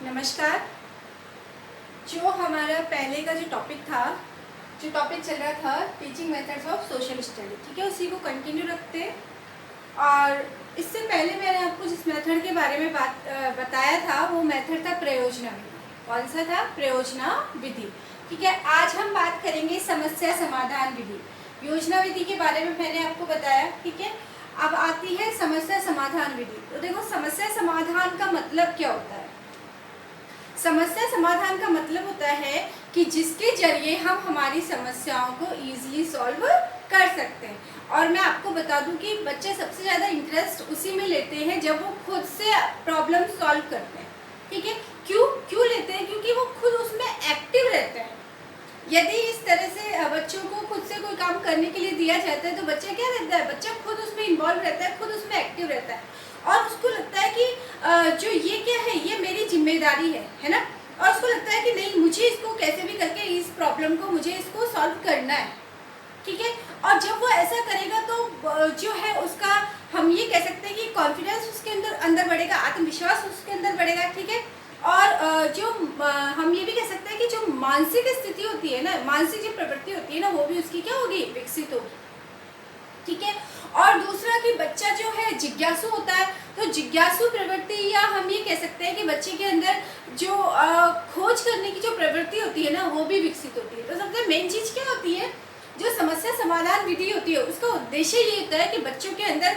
नमस्कार। जो हमारा पहले का जो टॉपिक चल रहा था teaching methods of social study, ठीक है, उसी को कंटिन्यू रखते हैं। और इससे पहले मैंने आपको जिस मेथड के बारे में बताया था वो मेथड था प्रयोजना विधि। कौन सा था? प्रयोजना विधि। ठीक है, आज हम बात करेंगे समस्या समाधान विधि। योजना विधि के बारे में मैंने आपको बताया, ठीक है। अब आती है समस्या समाधान विधि। तो देखो, समस्या समाधान का मतलब क्या होता है? समस्या समाधान का मतलब होता है कि जिसके जरिए हम हमारी समस्याओं को इजीली सॉल्व कर सकते हैं। और मैं आपको बता दूं कि बच्चे सबसे ज़्यादा इंटरेस्ट उसी में लेते हैं जब वो खुद से प्रॉब्लम सॉल्व करते हैं, ठीक है। क्यों लेते हैं? क्योंकि वो खुद उसमें एक्टिव रहते हैं। यदि इस तरह से बच्चों को खुद से कोई काम करने के लिए दिया जाता है तो बच्चा क्या रहता है? बच्चा खुद उसमें इन्वॉल्व रहता है, खुद उसमें एक्टिव रहता है और उसको लगता है कि जो ये क्या है, ये मेरी जिम्मेदारी है ना। और उसको लगता है कि नहीं, मुझे इसको कैसे भी करके इस प्रॉब्लम को मुझे इसको सॉल्व करना है, ठीक है। और जब वो ऐसा करेगा तो जो है उसका हम ये कह सकते हैं कि कॉन्फिडेंस उसके अंदर बढ़ेगा, आत्मविश्वास उसके अंदर बढ़ेगा, ठीक है। और जो हम ये भी कह सकते हैं कि जो मानसिक स्थिति होती है ना, मानसिक जो प्रवृत्ति होती है ना, वो भी उसकी क्या होगी? विकसित होगी, ठीक है। और दूसरा कि बच्चा जो है जिज्ञासु होता है, तो जिज्ञासु प्रवृत्ति या हम ये कह सकते हैं कि बच्चे के अंदर जो खोज करने की जो प्रवृत्ति होती है ना, वो भी विकसित होती है। तो सबसे मेन चीज़ क्या होती है? जो समस्या समाधान विधि होती है उसका उद्देश्य ये होता है कि बच्चों के अंदर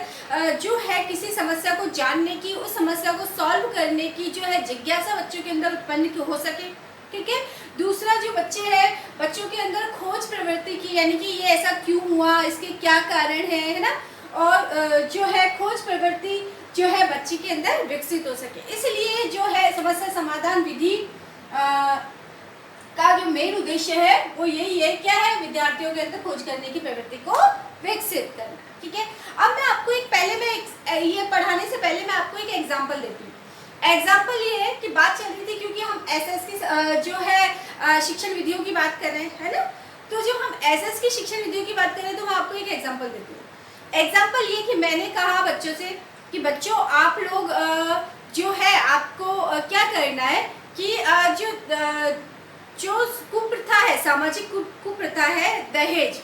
जो है किसी समस्या को जानने की, उस समस्या को सॉल्व करने की जो है जिज्ञासा बच्चों के अंदर उत्पन्न हो सके, ठीक है। दूसरा, जो बच्चे हैं, बच्चों के अंदर खोज प्रवृत्ति की, यानी कि ये ऐसा क्यों हुआ, इसके क्या कारण है ना। और जो है खोज प्रवृत्ति जो है बच्चे के अंदर विकसित हो सके, इसलिए जो है समस्या समाधान विधि का जो मेन उद्देश्य है वो यही है। क्या है? विद्यार्थियों के अंदर खोज करने की प्रवृत्ति को विकसित करना, ठीक है। अब मैं आपको ये पढ़ाने से पहले मैं आपको एक एग्जांपल देती हूँ। एग्जाम्पल ये है कि बात चल रही थी, क्योंकि हम एसएस की जो है शिक्षण विधियों की बात कर रहे हैं, है ना। तो जब हम एसएस की शिक्षण विधियों की बात कर रहे हैं तो मैं आपको एक एग्जाम्पल देती हूँ। एग्जाम्पल ये कि मैंने कहा बच्चों से कि बच्चों, आप लोग जो है आपको क्या करना है कि जो कुप्रथा है, सामाजिक कुप्रथा है, दहेज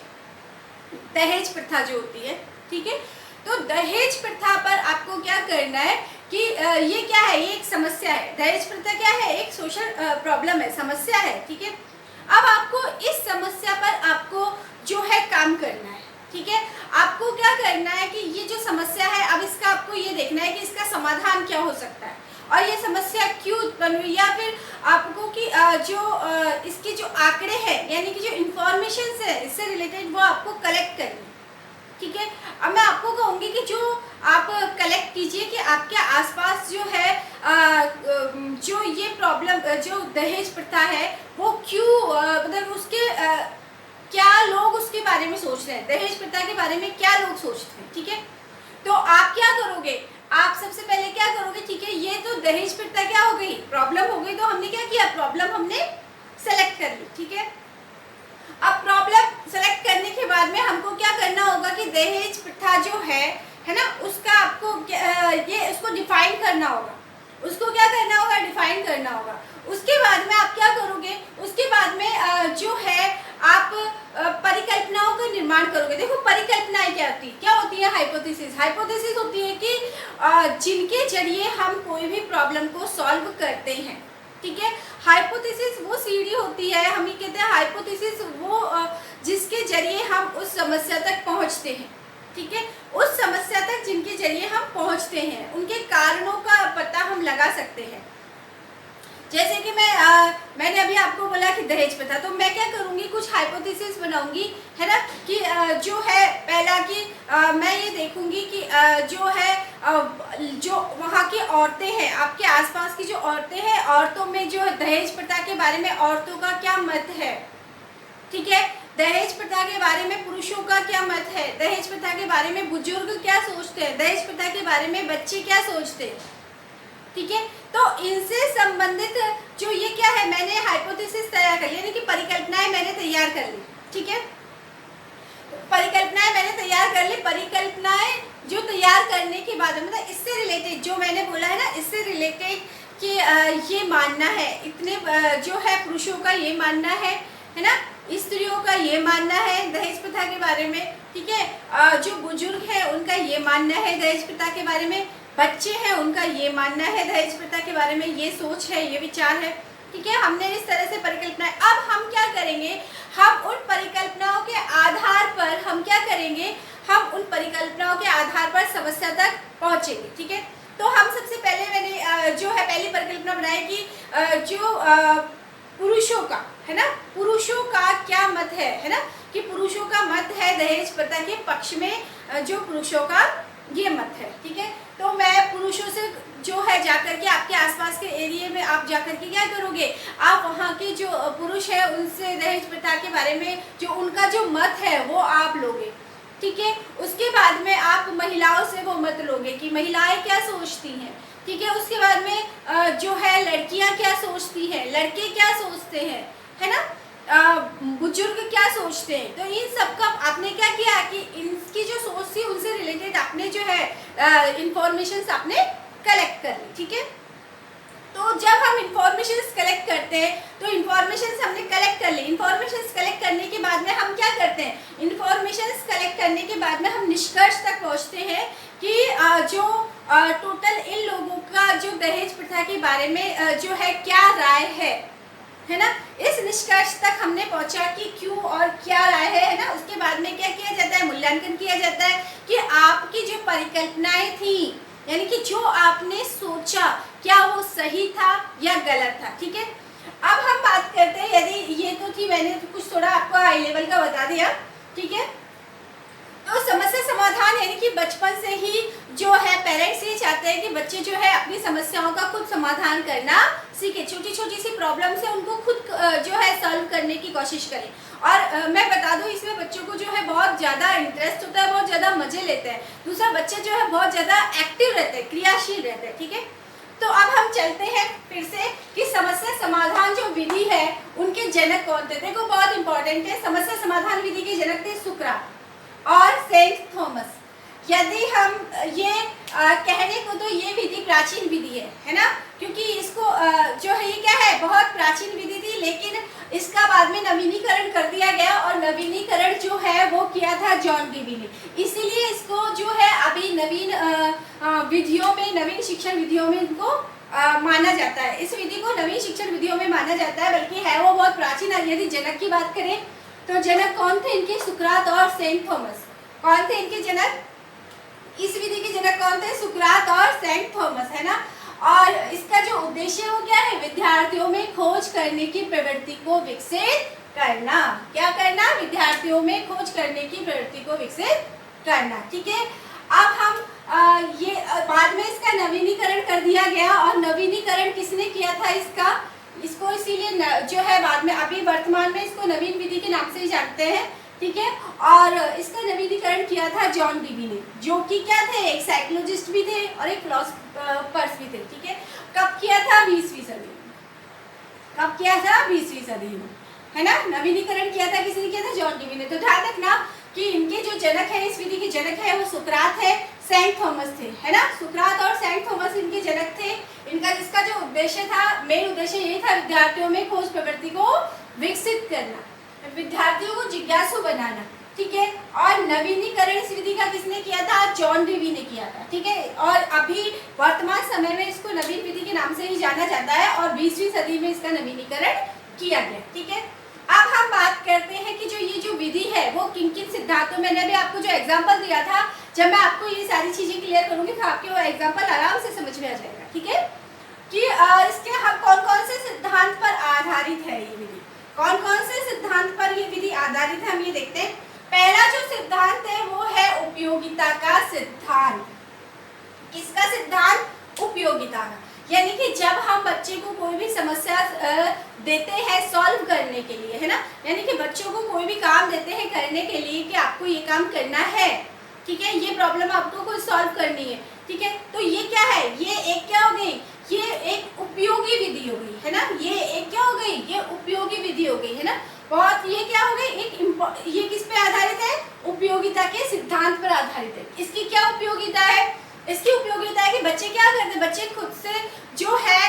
प्रथा जो होती है, ठीक है। तो दहेज प्रथा पर आपको क्या करना है कि ये क्या है? ये एक समस्या है। दहेज प्रथा क्या है? एक सोशल प्रॉब्लम है, समस्या है, ठीक है। अब आपको इस समस्या पर आपको जो है काम करना है, ठीक है। आपको क्या करना है कि ये जो समस्या है, अब इसका आपको ये देखना है कि इसका समाधान क्या हो सकता है और ये समस्या क्यों उत्पन्न हुई, या फिर आपको कि इसके जो आंकड़े हैं, यानी कि जो इंफॉर्मेशन है इससे रिलेटेड, वो आपको कलेक्ट करनी है, ठीक है। अब मैं आपको कहूँगी कि जो आप कलेक्ट कीजिए कि आपके आसपास जो है जो ये प्रॉब्लम, जो दहेज प्रथा है, वो क्यों मतलब उसके क्या लोग उसके बारे में सोच रहे हैं, दहेज प्रथा के बारे में क्या लोग सोचते हैं, ठीक है। तो आप क्या करोगे? आप सबसे पहले क्या करोगे? ठीक है, ये तो दहेज प्रथा क्या हो गई? प्रॉब्लम हो गई। तो हमने क्या किया? प्रॉब्लम हमने सेलेक्ट कर ली, ठीक है। अब प्रॉब्लम सेलेक्ट करने के बाद में हमको क्या करना होगा कि दहेज प्रथा जो है ना, उसका आपको उसको डिफाइन करना होगा। उसको क्या करना होगा? डिफाइन करना होगा। उसके बाद में आप क्या करोगे? उसके बाद में जो है आप परिकल्पनाओं का निर्माण करोगे। देखो, परिकल्पनाएं क्या होती है? हाइपोथेसिस। हाइपोथेसिस होती है कि जिनके जरिए हम कोई भी प्रॉब्लम को सॉल्व करते हैं, ठीक है। हाइपोथेसिस वो सीढ़ी होती है, हम ये कहते हैं हाइपोथेसिस वो जिसके जरिए हम उस समस्या तक पहुंचते हैं, ठीक है। उस समस्या तक जिनके जरिए हम पहुंचते हैं, उनके कारणों का पता हम लगा सकते हैं। जैसे कि मैंने अभी आपको बोला कि दहेज प्रथा, तो मैं क्या करूँगी? कुछ हाइपोथेसिस बनाऊंगी, है ना, कि जो है पहला कि मैं ये देखूंगी कि जो है जो वहाँ की औरतें हैं, आपके आसपास की जो औरतें हैं, औरतों में जो दहेज प्रथा के बारे में औरतों का क्या मत है, ठीक है। दहेज प्रथा के बारे में पुरुषों का क्या मत है, दहेज प्रथा के बारे में बुजुर्ग क्या सोचते हैं, दहेज प्रथा के बारे में बच्चे क्या सोचते हैं, ठीक है। तो इनसे संबंधित जो ये क्या है, मैंने हाइपोथेसिस तैयार कर ली, यानी कि परिकल्पनाएं मैंने तैयार कर ली, ठीक है। परिकल्पनाएं मैंने तैयार कर ली। परिकल्पनाएं जो तैयार करने के बाद मतलब इससे रिलेटेड जो मैंने बोला है ना, इससे रिलेटेड कि ये मानना है, इतने जो है पुरुषों का ये मानना है ना, स्त्रियों का ये मानना है दहेज प्रथा के बारे में, ठीक है, जो बुजुर्ग है उनका ये मानना है दहेज प्रथा के बारे में, बच्चे हैं उनका ये मानना है दहेज प्रथा के बारे में, ये सोच है, ये विचार है, ठीक है। हमने इस तरह से परिकल्पना, अब हम क्या करेंगे, हम उन परिकल्पनाओं के आधार पर हम क्या करेंगे, हम उन परिकल्पनाओं के आधार पर समस्या तक पहुंचेंगे, ठीक है। तो हम सबसे पहले मैंने जो है पहली परिकल्पना बनाई कि जो पुरुषों का है ना, पुरुषों का क्या मत है ना, कि पुरुषों का मत है दहेज प्रथा के पक्ष में, जो पुरुषों का ये मत है, ठीक है। तो मैं पुरुषों से जो है जाकर के आपके आसपास के एरिया में आप जाकर के क्या करोगे, आप वहाँ के जो पुरुष है उनसे दहेज प्रथा के बारे में जो उनका जो मत है वो आप लोगे, ठीक है। उसके बाद में आप महिलाओं से वो मत लोगे कि महिलाएं क्या सोचती हैं, ठीक है। उसके बाद में जो है लड़कियां क्या सोचती हैं, लड़के क्या सोचते हैं, है ना, बुजुर्ग क्या सोचते हैं। तो इन सब का आपने क्या किया कि इनकी जो सोच थी उनसे रिलेटेड आपने जो है इंफॉर्मेशन आपने कलेक्ट कर ली, ठीक है। तो जब हम इंफॉर्मेशन कलेक्ट करते हैं तो इंफॉर्मेशन हमने कलेक्ट कर ली, इंफॉर्मेशन कलेक्ट करने के बाद में हम क्या करते हैं, इंफॉर्मेशन कलेक्ट करने के बाद में हम निष्कर्ष तक पहुंचते हैं कि जो टोटल इन लोगों का जो दहेज प्रथा के बारे में जो है क्या राय है ना, इस निष्कर्ष तक हमने पहुंचा कि क्यों और क्या राय है ना। उसके बाद में क्या किया जाता है, मूल्यांकन किया जाता है कि आपकी जो परिकल्पनाएं थी, यानी कि जो आपने सोचा क्या वो सही था या गलत था, ठीक है। अब हम बात करते हैं, यदि ये तो थी, मैंने तो कुछ थोड़ा आपको हाई लेवल का बता दिया, ठीक है। तो समस्या समाधान यानी कि बचपन से ही जो है पेरेंट्स ये चाहते हैं कि बच्चे जो है अपनी समस्याओं का खुद समाधान करना सीखे, छोटी छोटी सी प्रॉब्लम से उनको खुद जो है सॉल्व करने की कोशिश करें। और मैं बता दूं इसमें बच्चों को जो है बहुत ज़्यादा इंटरेस्ट होता है, बहुत ज़्यादा मजे लेते हैं। दूसरा, बच्चे जो है बहुत ज़्यादा एक्टिव रहते हैं, क्रियाशील रहते हैं, ठीक है। तो अब हम चलते हैं फिर से कि समस्या समाधान जो विधि है उनके जनक कौन थे। देखो बहुत इंपॉर्टेंट है, समस्या समाधान विधि के जनक थे सुकरात और सेंट थॉमस। यदि हम ये कहने को तो ये विधि प्राचीन विधि है ना, क्योंकि इसको जो है ये क्या है, बहुत प्राचीन विधि थी, लेकिन इसका बाद में नवीनीकरण कर दिया गया और नवीनीकरण जो है वो किया था जॉन डीवी ने। इसीलिए इसको जो है अभी नवीन विधियों में, नवीन शिक्षण विधियों में इनको माना जाता है। इस विधि को नवीन शिक्षण विधियों में माना जाता है, बल्कि है वो बहुत प्राचीन। यदि जनक की बात करें तो जनक कौन थे इनके, सुकरात और सेंट थॉमस। कौन थे इनके जनक, इस विधि के जनक कौन थे, सुकरात और सेंट थॉमस, है ना। और इसका जो उद्देश्य वो क्या है, विद्यार्थियों में खोज करने की प्रवृत्ति को विकसित करना। क्या करना, विद्यार्थियों में खोज करने की प्रवृत्ति को विकसित करना, ठीक है। अब हम ये बाद में इसका नवीनीकरण कर दिया गया, और नवीनीकरण किसने किया था इसको इसीलिए जो है बाद में, अभी वर्तमान में इसको नवीन विधि के नाम से ही जानते हैं, ठीक है। और इसका नवीनीकरण किया था जॉन डीवी ने, जो कि क्या थे, एक साइकोलॉजिस्ट भी थे और एक फिलोसोफर्स भी थे, ठीक है। कब किया था, 20वीं सदी में। कब किया था, 20वीं सदी में, है ना। नवीनीकरण किया था, किसने किया था, जॉन डीवी ने। तो ध्यान रखना कि इनके जो जनक है, इस विधि के जनक है वो सुकरात है, सेंट थॉमस थे, है ना। सुकरात और सेंट थॉमस इनके जनक थे। इनका इसका जो उद्देश्य था, मेन उद्देश्य ये था, विद्यार्थियों में खोज प्रवृत्ति को विकसित करना, विद्यार्थियों को जिज्ञासु बनाना, ठीक है। और नवीनीकरण इस विधि का किसने किया था, जॉन डीवी ने किया था, ठीक है। और अभी वर्तमान समय में इसको नवीन विधि के नाम से ही जाना जाता है, और 20वीं सदी में इसका नवीनीकरण किया गया, ठीक है। अब हम बात करते हैं कि ये जो विधि है वो किन किन सिद्धांतों, मैंने अभी आपको जो एग्जाम्पल दिया था, जब मैं आपको ये सारी चीजें क्लियर करूंगी तो आपके वो एग्जाम्पल आराम से समझ में आ जाएगा, ठीक है। कि इसके हम कौन कौन से सिद्धांत पर आधारित है ये विधि, कौन कौन से सिद्धांत पर ये विधि आधारित है, हम ये देखते हैं। पहला जो सिद्धांत है वो है उपयोगिता का सिद्धांत। किसका सिद्धांत, उपयोगिता का। यानी कि जब हम बच्चे को कोई भी समस्या देते हैं सॉल्व करने के लिए, है ना, यानी कि बच्चों को कोई भी काम देते हैं करने के लिए कि आपको ये काम करना है, ठीक है, ये प्रॉब्लम आपको कोई सॉल्व करनी है, ठीक है। तो ये क्या है, ये एक क्या हो गई, ये एक उपयोगी विधि हो गई, है ना। ये एक क्या हो गई, ये उपयोगी विधि हो गई, है ना। बहुत ये क्या हो गई, एक ये किस पे आधारित है, उपयोगिता के सिद्धांत पर आधारित है। इसकी क्या उपयोगिता है, इसकी उपयोगिता है कि बच्चे क्या करते हैं, बच्चे खुद से जो है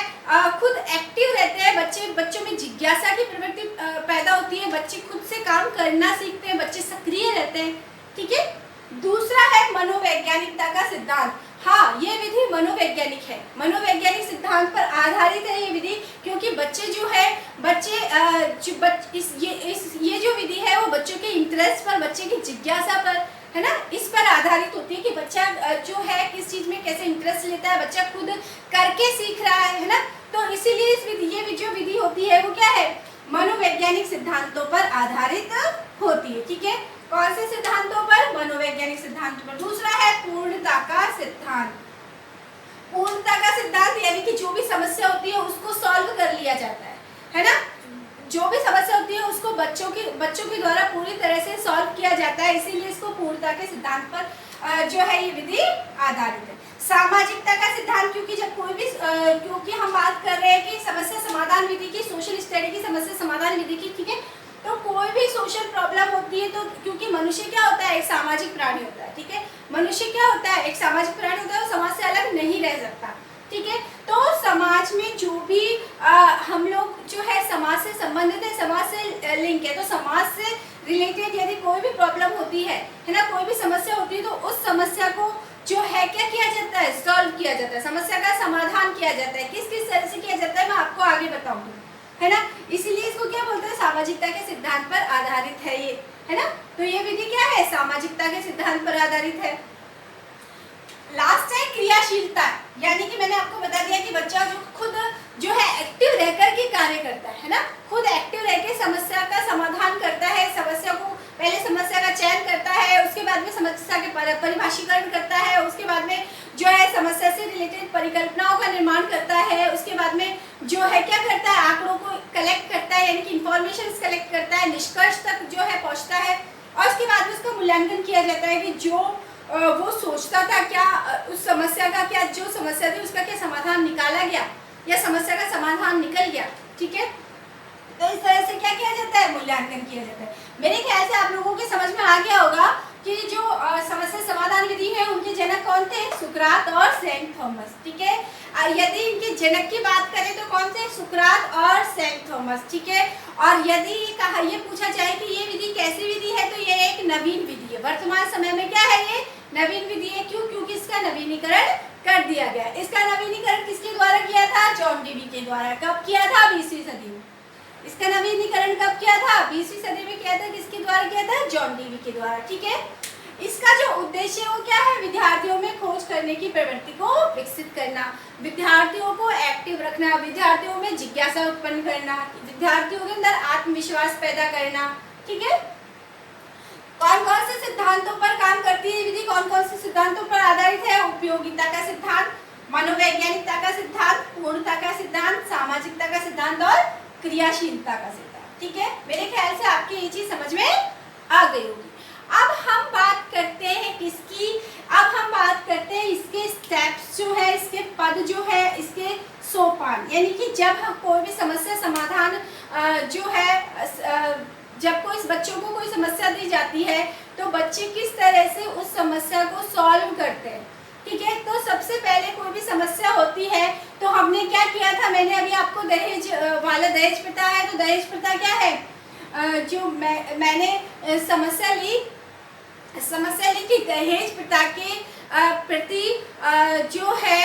खुद एक्टिव रहते हैं, बच्चों में जिज्ञासा की प्रवृत्ति पैदा होती है, बच्चे खुद से काम करना सीखते हैं, बच्चे सक्रिय रहते हैं। ठीक है। दूसरा है मनोवैज्ञानिकता का सिद्धांत। हाँ, ये विधि मनोवैज्ञानिक है, मनोवैज्ञानिक सिद्धांत पर आधारित है ये विधि, क्योंकि बच्चे जो है ये जो विधि है वो बच्चों के इंटरेस्ट पर, बच्चे की जिज्ञासा पर, है ना, इस पर आधारित होती है कि बच्चा जो है किस चीज में कैसे इंटरेस्ट लेता है, बच्चा खुद करके सीख रहा है ना। तो इसीलिए इस विधि, ये जो विधि होती है वो क्या है, मनोवैज्ञानिक सिद्धांतों पर आधारित होती है। ठीक है। कौन से सिद्धांतों पर, मनोवैज्ञानिक सिद्धांतों पर। दूसरा है पूर्णता का सिद्धांत। पूर्णता का सिद्धांत यानी कि जो भी समस्या होती है उसको सॉल्व कर लिया जाता है ना, जो भी समस्या होती है उसको बच्चों के द्वारा पूरी तरह से सॉल्व किया जाता है, इसीलिए इसको पूर्णता के सिद्धांत पर जो है ये विधि आधारित है। सामाजिकता का सिद्धांत, क्योंकि जब कोई भी क्योंकि हम बात कर रहे हैं कि समस्या समाधान विधि की, सोशल स्टडी की समस्या समाधान विधि की। ठीक है। तो कोई भी सोशल प्रॉब्लम होती है तो क्योंकि मनुष्य क्या होता है, एक सामाजिक प्राणी होता है। ठीक है। मनुष्य क्या होता है, एक सामाजिक प्राणी होता है, वो समाज से अलग नहीं रह सकता। ठीक है। तो समाज में जो भी हम लोग जो है समाज से संबंधित है, समाज से लिंक है, तो समाज से रिलेटेड यदि कोई भी प्रॉब्लम होती है ना, कोई भी समस्या होती है, तो उस समस्या को जो है क्या किया जाता है, सॉल्व किया जाता है, समस्या का समाधान किया जाता है। किस किस तरह से किया जाता है मैं आपको आगे बताऊंगी, है ना। इसीलिए इसको क्या बोलते हैं, सामाजिकता के सिद्धांत पर आधारित है ये, है ना। तो ये विधि क्या है, सामाजिकता के सिद्धांत पर आधारित है। लास्ट है क्रियाशीलता, यानी कि मैंने आपको बता दिया कि बच्चा जो खुद जो है एक्टिव रहकर के कार्य करता है ना, खुद एक्टिव रहकर समस्या का समाधान करता है, समस्या को पहले समस्या का चयन करता है, उसके बाद में समस्या के परिभाषीकरण करता है, उसके बाद में जो है समस्या से रिलेटेड परिकल्पनाओं का निर्माण करता है, उसके बाद में जो है क्या करता है, आंकड़ों को कलेक्ट करता है, यानी कि इंफॉर्मेशन कलेक्ट करता है, निष्कर्ष तक जो है पहुंचता है, और उसके बाद में उसका मूल्यांकन किया जाता है कि जो वो सोचता था क्या, उस समस्या का क्या, जो समस्या थी उसका क्या समाधान निकाला गया या समस्या का समाधान निकल गया। ठीक है। तो इस तरह से क्या किया जाता है, मूल्यांकन किया जाता है। मेरे ख्याल से आप लोगों के समझ में आ गया होगा कि जो समस्या समाधान विधि है उनके जनक कौन थे, सुकरात और सेंट थॉमस। ठीक है। यदि इनके जनक की बात करें तो कौन थे, सुकरात और सेंट थॉमस। ठीक है। और यदि ये पूछा जाए कि ये विधि कैसी विधि है, तो ये एक नवीन विधि है, वर्तमान समय में क्या है, ये नवीन विधि है। क्यों, क्योंकि इसका नवीनीकरण कर दिया गया। इसका नवीनीकरण किसके द्वारा किया था, जॉन डेवी के द्वारा। कब किया था, 20वीं सदी में। इसका नवीनीकरण कब किया था, 20वीं सदी में किया था। किसके द्वारा किया था, जॉन डेवी के द्वारा। ठीक है। इसका जो उद्देश्य है वो क्या है, विद्यार्थियों में खोज करने की प्रवृत्ति को विकसित करना, विद्यार्थियों को एक्टिव रखना, विद्यार्थियों में जिज्ञासा उत्पन्न करना, विद्यार्थियों के अंदर आत्मविश्वास पैदा करना। ठीक है। कौन कौन से सिद्धांतों पर काम करती है विधि, कौन कौन से सिद्धांतों पर आधारित है, उपयोगिता का सिद्धांत, मनोवैज्ञानिकता का सिद्धांत, पूर्णता का सिद्धांत, सामाजिकता का सिद्धांत और क्रियाशीलता का सिद्धांत। ठीक है। मेरे ख्याल से आपकी ये चीज समझ में आ गई होगी। अब हम बात करते हैं किसकी, अब हम बात करते हैं इसके स्टेप्स जो है, इसके पद जो है, इसके सोपान, यानी कि जब हम कोई भी समस्या समाधान जो है जब कोई बच्चों को कोई समस्या दी जाती है तो बच्चे किस तरह से उस समस्या को सॉल्व करते हैं। ठीक है। तो सबसे पहले कोई भी समस्या होती है तो हमने क्या किया था, मैंने अभी आपको दहेज वाला, दहेज प्रथा है, तो दहेज प्रथा क्या है, जो मैंने समस्या ली कि दहेज प्रथा के प्रति जो है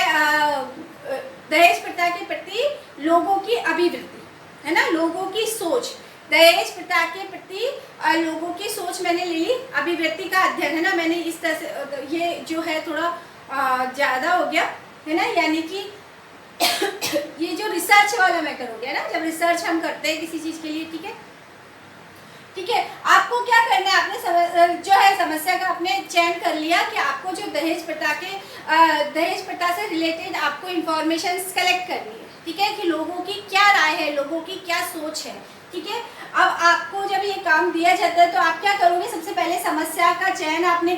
दहेज प्रथा के प्रति लोगों की अभिवृत्ति, है ना, लोगों की सोच, दहेज प्रथा के प्रति लोगों की सोच मैंने ले ली, अभिवृत्ति का अध्ययन, है ना। मैंने इस तरह से ये जो है थोड़ा ज़्यादा हो गया, है ना, यानी कि ये जो रिसर्च वाला मैं करूँगी ना, जब रिसर्च हम करते हैं किसी चीज़ के लिए। ठीक है। ठीक है। आपको क्या करना है, आपने जो है समस्या का आपने चयन कर लिया कि आपको जो दहेज प्रथा से रिलेटेड आपको इंफॉर्मेशन कलेक्ट करनी है। ठीक है। कि लोगों की क्या राय है, लोगों की क्या सोच है। ठीक है। अब आपको जब ये काम दिया जाता है तो आप क्या करोगे, सबसे पहले समस्या का चयन आपने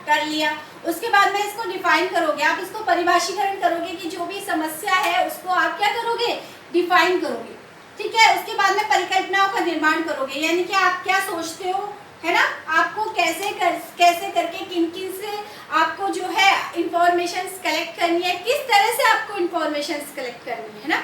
कर लिया, उसके बाद में इसको डिफाइन करोगे, आप इसको परिभाषीकरण करोगे कि जो भी समस्या है उसको आप क्या करोगे, डिफाइन करोगे। ठीक है। उसके बाद में परिकल्पनाओं का निर्माण करोगे, यानी कि आप क्या सोचते हो है ना, आपको कैसे करके किन किन से आपको जो है इंफॉर्मेशन कलेक्ट करनी है, किस तरह से आपको इंफॉर्मेशन कलेक्ट करनी है ना,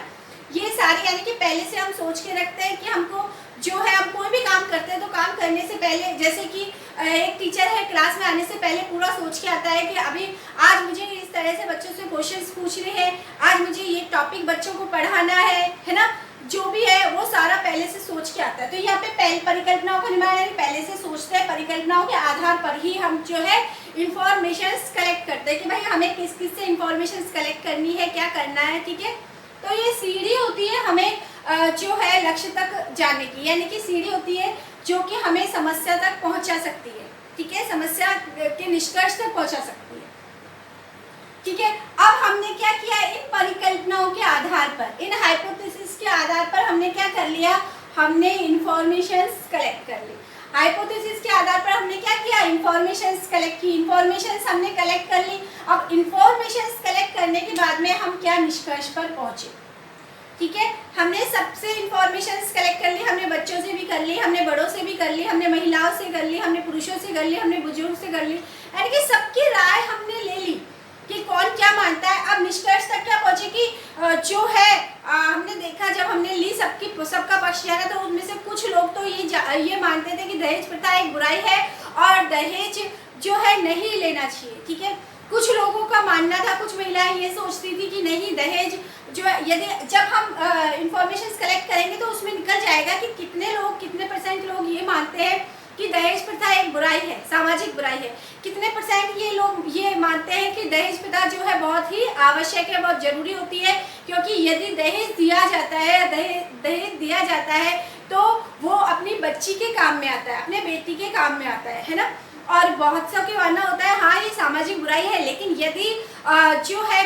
ये सारी यानी कि पहले से हम सोच के रखते हैं कि हमको जो है, हम कोई भी काम करते हैं तो काम करने से पहले, जैसे कि एक टीचर है क्लास में आने से पहले पूरा सोच के आता है कि अभी आज मुझे इस तरह से बच्चों से क्वेश्चंस पूछने हैं, आज मुझे ये टॉपिक बच्चों को पढ़ाना है ना, जो भी है वो सारा पहले से सोच के आता है। तो यहाँ पे परिकल्पनाओं का निर्माण यानी पहले से सोचते हैं, परिकल्पनाओं के आधार पर ही हम जो है इंफॉर्मेशन कलेक्ट करते हैं कि भाई हमें किस किस से इंफॉर्मेशन कलेक्ट करनी है, क्या करना है, ठीक है। तो ये सीढ़ी होती है हमें जो है लक्ष्य तक जाने की, यानी कि सीढ़ी होती है जो कि हमें समस्या तक पहुंचा सकती है, ठीक है, समस्या के निष्कर्ष तक पहुंचा सकती है, ठीक है। अब हमने क्या किया, इन परिकल्पनाओं के आधार पर, इन हाइपोथेसिस के आधार पर हमने क्या कर लिया, हमने इंफॉर्मेशन कलेक्ट कर ली। हाइपोथेसिस के आधार पर हमने क्या किया, इंफॉर्मेशन कलेक्ट की, इंफॉर्मेशन हमने कलेक्ट कर ली। अब इंफॉर्मेशन कलेक्ट करने के बाद में हम क्या निष्कर्ष पर पहुंचे, ठीक है। हमने सबसे इंफॉर्मेशन कलेक्ट कर ली, हमने बच्चों से भी कर ली, हमने बड़ों से भी कर ली, हमने महिलाओं से कर ली, हमने पुरुषों से कर ली, हमने बुजुर्ग से कर ली, यानी कि सबकी राय हमने ले ली कि कौन क्या मानता है। अब निष्कर्ष तक क्या पहुंचे कि जो है हमने देखा, जब हमने ली सबका पक्ष लिया ना, तो उनमें से कुछ लोग तो ये मानते थे कि दहेज प्रथा एक बुराई है और दहेज जो है नहीं लेना चाहिए, ठीक है। कुछ लोगों का मानना था, कुछ महिलाएं ये सोचती थी कि नहीं, दहेज जो यदि जब हम इंफॉर्मेशन कलेक्ट करेंगे तो उसमें निकल जाएगा कि कितने परसेंट लोग ये मानते हैं कि दहेज प्रथा एक बुराई है, सामाजिक बुराई है, कितने परसेंट ये लोग ये मानते हैं कि दहेज प्रथा जो है बहुत ही आवश्यक है, बहुत जरूरी होती है, क्योंकि यदि दहेज दिया जाता है, दहेज दिया जाता है तो वो अपनी बच्ची के काम में आता है, अपने बेटी के काम में आता है ना। और बहुत सा के मानना होता है हाँ ये सामाजिक बुराई है, लेकिन यदि जो है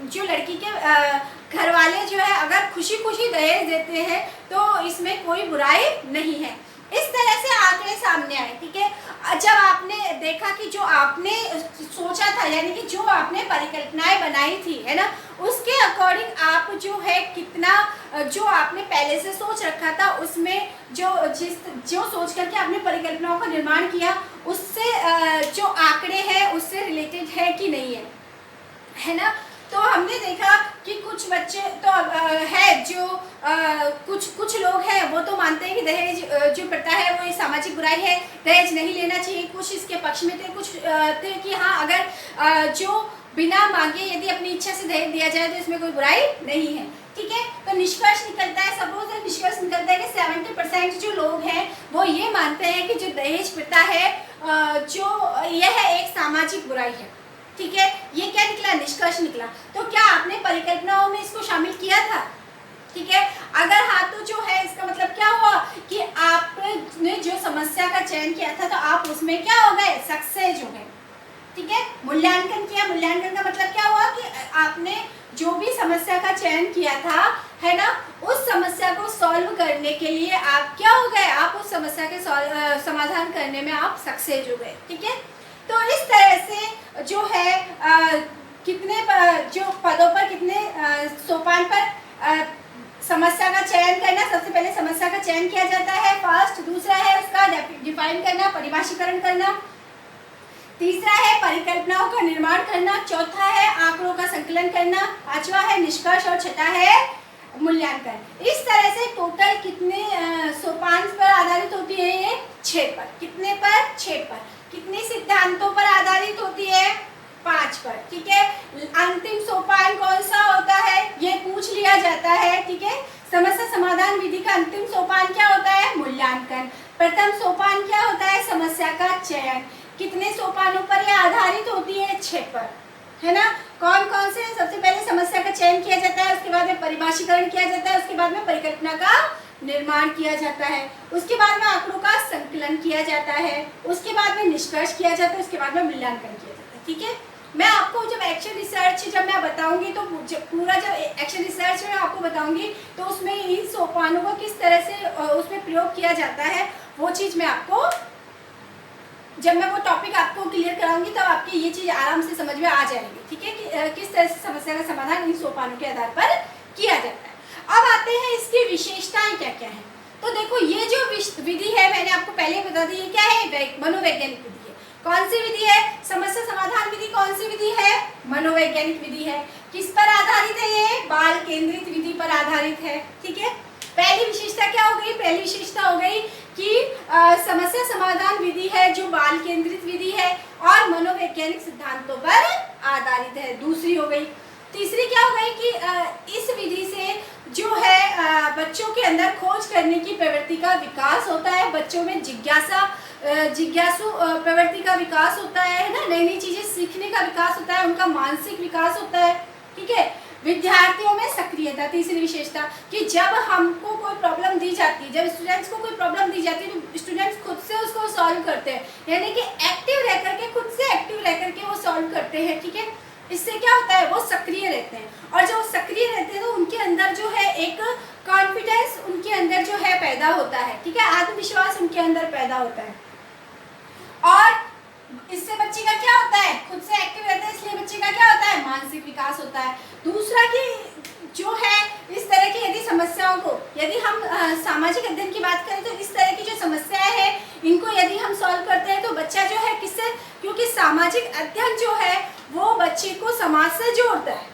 जो लड़की के घर वाले जो है अगर खुशी खुशी दहेज देते हैं तो इसमें कोई बुराई नहीं है। इस तरह से आंकड़े सामने आए, ठीक है। जब आपने देखा कि जो आपने सोचा था, यानी कि जो आपने परिकल्पनाएं बनाई थी, है ना, उसके अकॉर्डिंग आप जो है कितना जो आपने पहले से सोच रखा था उसमें जो सोच करके आपने परिकल्पनाओं का निर्माण किया, उससे जो आंकड़े हैं उससे रिलेटेड है कि नहीं है ना। तो हमने देखा कि कुछ बच्चे तो है जो कुछ लोग हैं वो तो मानते हैं कि दहेज जो प्रथा है वो ये सामाजिक बुराई है, दहेज नहीं लेना चाहिए। कुछ इसके पक्ष में थे, कुछ थे कि हाँ अगर जो बिना मांगे यदि अपनी इच्छा से दहेज दिया जाए तो इसमें कोई बुराई नहीं है, ठीक है। तो निष्कर्ष निकलता है, सपोज निष्कर्ष निकलता है कि 70% जो लोग हैं वो ये मानते हैं कि जो दहेज प्रथा है जो यह एक सामाजिक बुराई है, ठीक है। ये क्या निकला, निष्कर्ष निकला। तो क्या आपने परिकल्पनाओं में इसको शामिल किया था, ठीक है। अगर हाँ तो जो है इसका मतलब क्या हुआ कि आपने जो समस्या का चयन किया था तो आप उसमें क्या हो गए, सक्सेस हो गए, ठीक है। मूल्यांकन किया, मूल्यांकन का मतलब क्या हुआ कि आपने जो भी समस्या का चयन किया था, है ना, उस समस्या को सॉल्व करने के लिए आप क्या हो गए, आप उस समस्या के समाधान करने में आप सक्सेस हो गए, ठीक है। तो इस तरह से जो है कितने जो पदों पर कितने सोपान पर समस्या का चयन करना, सबसे पहले समस्या का चयन किया जाता है फर्स्ट, दूसरा है उसका डिफाइन करना, परिभाषीकरण करना, तीसरा है परिकल्पनाओं का निर्माण करना, चौथा है आंकड़ों का संकलन करना, पांचवा है निष्कर्ष और छठा है मूल्यांकन। इस तरह से टोटल कितने सोपान पर आधारित होती है ये, 6 पर। कितने पर, 6 पर। कितने सिद्धांतों पर आधारित होती है, 5 पर, ठीक है। अंतिम सोपान कौन सा होता है ये पूछ लिया जाता है, ठीक है। समस्या समाधान विधि का अंतिम सोपान क्या होता है, मूल्यांकन। प्रथम सोपान क्या होता है, समस्या का चयन। कितने सोपानों पर यह आधारित होती है, 6 पर, है ना। कौन कौन से, सबसे पहले समस्या का चयन किया जाता है, उसके बाद में परिभाषीकरण किया जाता है, उसके बाद में परिकल्पना का निर्माण किया जाता है, उसके बाद में आंकड़ों का संकलन किया जाता है, उसके बाद में निष्कर्ष किया जाता है, उसके बाद में मूल्यांकन किया जाता है, ठीक है। मैं आपको जब एक्शन रिसर्च जब मैं बताऊंगी तो पूरा जब एक्शन रिसर्च में आपको बताऊंगी तो उसमें इन सोपानों को किस तरह से उसमें प्रयोग किया जाता है वो चीज़ मैं आपको, जब मैं वो टॉपिक आपको क्लियर कराऊंगी तब आपकी ये चीज़ आराम से समझ में आ जाएगी, ठीक है, कि किस तरह से समस्या का समाधान इन सोपानों के आधार पर किया जाता है। अब आते हैं इसकी विशेषताएं क्या क्या हैं। तो देखो ये जो विधि है मैंने आपको पहले बता दी, ये क्या है, मनोवैज्ञानिक विधि है। कौन सी विधि है, समस्या समाधान विधि कौन सी विधि है, मनोवैज्ञानिक विधि है। किस पर आधारित है, ये बाल केंद्रित विधि पर आधारित है। ठीक है, पहली विशेषता क्या हो गई, पहली विशेषता हो गई कि समस्या समाधान विधि है जो बाल केंद्रित विधि है और मनोवैज्ञानिक सिद्धांतों पर आधारित है। दूसरी हो गई, तीसरी क्या हो गई कि इस विधि से जो है बच्चों के अंदर खोज करने की प्रवृत्ति का विकास होता है, बच्चों में जिज्ञासु प्रवृत्ति का विकास होता है ना, नई नई चीजें सीखने का विकास होता है, उनका मानसिक विकास होता है। ठीक है, विद्यार्थियों में सक्रियता, तीसरी विशेषता कि जब हमको कोई प्रॉब्लम दी जाती है, जब स्टूडेंट्स को कोई प्रॉब्लम दी जाती है तो स्टूडेंट्स खुद से उसको सॉल्व करते हैं, यानी कि एक्टिव रह करके, खुद से एक्टिव रह करके वो सॉल्व करते हैं। ठीक है, इससे क्या होता है, वो सक्रिय रहते हैं, और जब सक्रिय रहते हैं तो उनके अंदर जो है एक कॉन्फिडेंस उनके अंदर जो है पैदा होता है। ठीक है, आत्मविश्वास उनके अंदर पैदा होता है, और इससे बच्चे का क्या होता है, खुद से एक्टिव रहते हैं, इसलिए बच्चे का क्या होता है, मानसिक विकास होता है। दूसरा कि जो है इस तरह की यदि समस्याओं को, यदि हम सामाजिक अध्ययन की बात करें तो इस तरह की जो समस्याएं हैं इनको यदि हम सॉल्व करते हैं तो बच्चा जो है किससे, क्योंकि सामाजिक अध्ययन जो है वो बच्चे को समाज से जोड़ता है,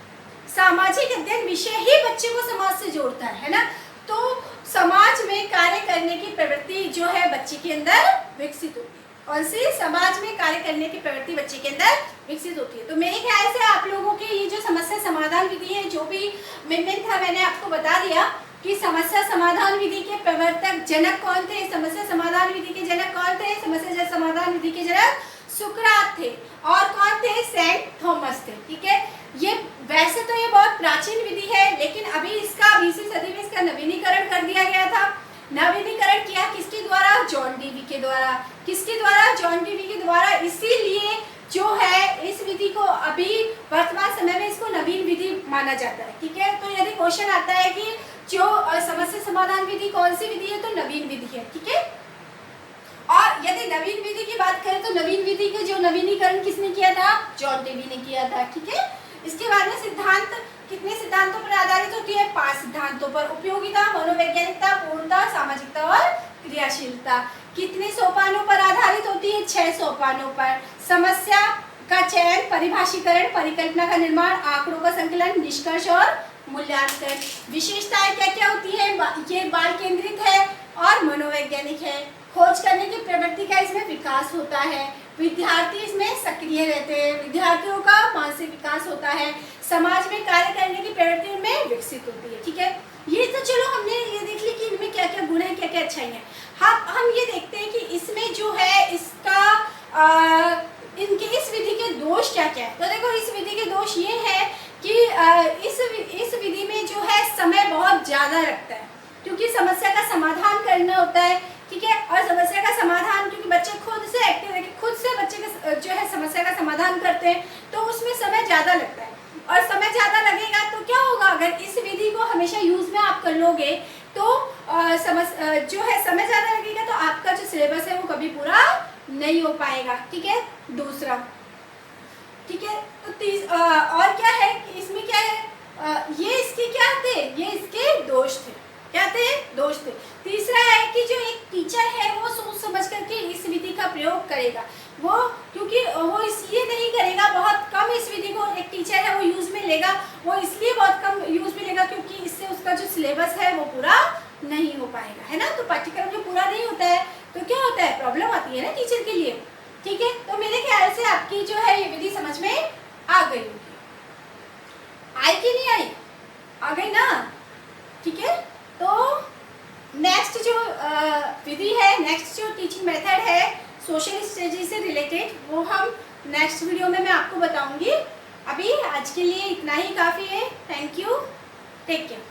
सामाजिक अध्ययन विषय ही बच्चे को समाज से जोड़ता है ना, तो समाज में कार्य करने की प्रवृत्ति जो है बच्चे के अंदर विकसित होती है, और से समाज में कार्य करने की प्रवृत्ति बच्चे के अंदर विकसित होती है। तो मेरे ख्याल से आप लोगों के ये जो समस्या समाधान विधि है, जो भी मेन था मैंने आपको बता दिया कि समस्या समाधान विधि के प्रवर्तक जनक कौन थे, समस्या समाधान विधि के जनक कौन थे, समस्या समाधान विधि के जनक सुकरात थे, और कौन थे, सेंट थॉमस थे। ठीक है, ये वैसे तो ये बहुत प्राचीन विधि है, लेकिन अभी इसका 20वीं सदी में इसका नवीनीकरण कर दिया गया था। नवीनीकरण किया किसके द्वारा, जॉन डीवी के द्वारा। किसके द्वारा, जॉन डीवी के द्वारा। इसीलिए जो है इस विधि को अभी वर्तमान समय में इसको नवीन विधि माना जाता है। ठीक है, तो यदि क्वेश्चन आता है कि जो समस्या समाधान विधि कौन सी विधि है, तो नवीन विधि है। ठीक है, और यदि नवीन विधि की बात करें तो नवीन विधि के जो नवीनीकरण किसने किया था, जॉन डीवी ने किया था। ठीक है, इसके बाद में सिद्धांत कितने सिद्धांतों पर आधारित होती है, 5 सिद्धांतों पर, उपयोगिता, मनोवैज्ञानिकता, पूर्णता, सामाजिकता और क्रियाशीलता। कितने सोपानों पर आधारित होती है, 6 सोपानों पर। समस्या का चयन, परिभाषीकरण, परिकल्पना का निर्माण, आंकड़ों का संकलन, निष्कर्ष और मूल्यांकन। विशेषताएं क्या क्या होती है, ये बाल केंद्रित है और मनोवैज्ञानिक है। खोज करने की प्रवृत्ति का इसमें विकास होता है, विद्यार्थी इसमें सक्रिय रहते हैं, विद्यार्थियों का मानसिक विकास होता है, समाज में कार्य करने की प्रवृत्ति में विकसित होती है। ठीक है, ये तो चलो हमने ये देख ली कि इनमें क्या क्या गुण है, क्या क्या अच्छाई है। हम ये देखते हैं कि इसमें जो है इसका इनके इस विधि के दोष क्या क्या है। तो देखो इस विधि के दोष ये है कि इस विधि में जो है समय बहुत ज़्यादा लगता है, क्योंकि समस्या का समाधान करना होता है। ठीक है, और समस्या का समाधान क्योंकि बच्चे खुद से एक्टिव है, खुद से बच्चे जो है समस्या का समाधान करते हैं, तो उसमें समय ज़्यादा लगता है, और समय ज़्यादा लगेगा तो क्या होगा, अगर इस विधि को हमेशा यूज़ में आप कर लोगे तो जो है समय ज़्यादा लगेगा तो आपका जो सिलेबस है वो कभी पूरा नहीं हो पाएगा। ठीक है, दूसरा। ठीक है, तो और क्या है कि इसमें क्या है, ये इसके क्या थे, ये इसके दोष थे। क्या थे, दोष थे। तीसरा है कि जो एक टीचर है वो सोच समझ करके इस विधि का प्रयोग करेगा, वो क्योंकि वो इसलिए नहीं करेगा, बहुत कम इस विधि को एक टीचर है वो यूज़ में लेगा, वो इसलिए बहुत कम यूज़ में लेगा क्योंकि इससे उसका जो सिलेबस है वो पूरा नहीं हो पाएगा, है ना। तो पाठ्यक्रम जो पूरा नहीं होता है तो क्या होता है, प्रॉब्लम आती है ना टीचर के लिए। ठीक है, तो मेरे ख्याल से आपकी जो है ये विधि समझ में आ गई होगी। आई कि नहीं आई, आ गई ना। ठीक है, तो नेक्स्ट जो विधि है, नेक्स्ट जो टीचिंग मेथड है सोशल स्टडीज से रिलेटेड, वो हम नेक्स्ट वीडियो में मैं आपको बताऊंगी। अभी आज के लिए इतना ही काफ़ी है। Thank you, take care.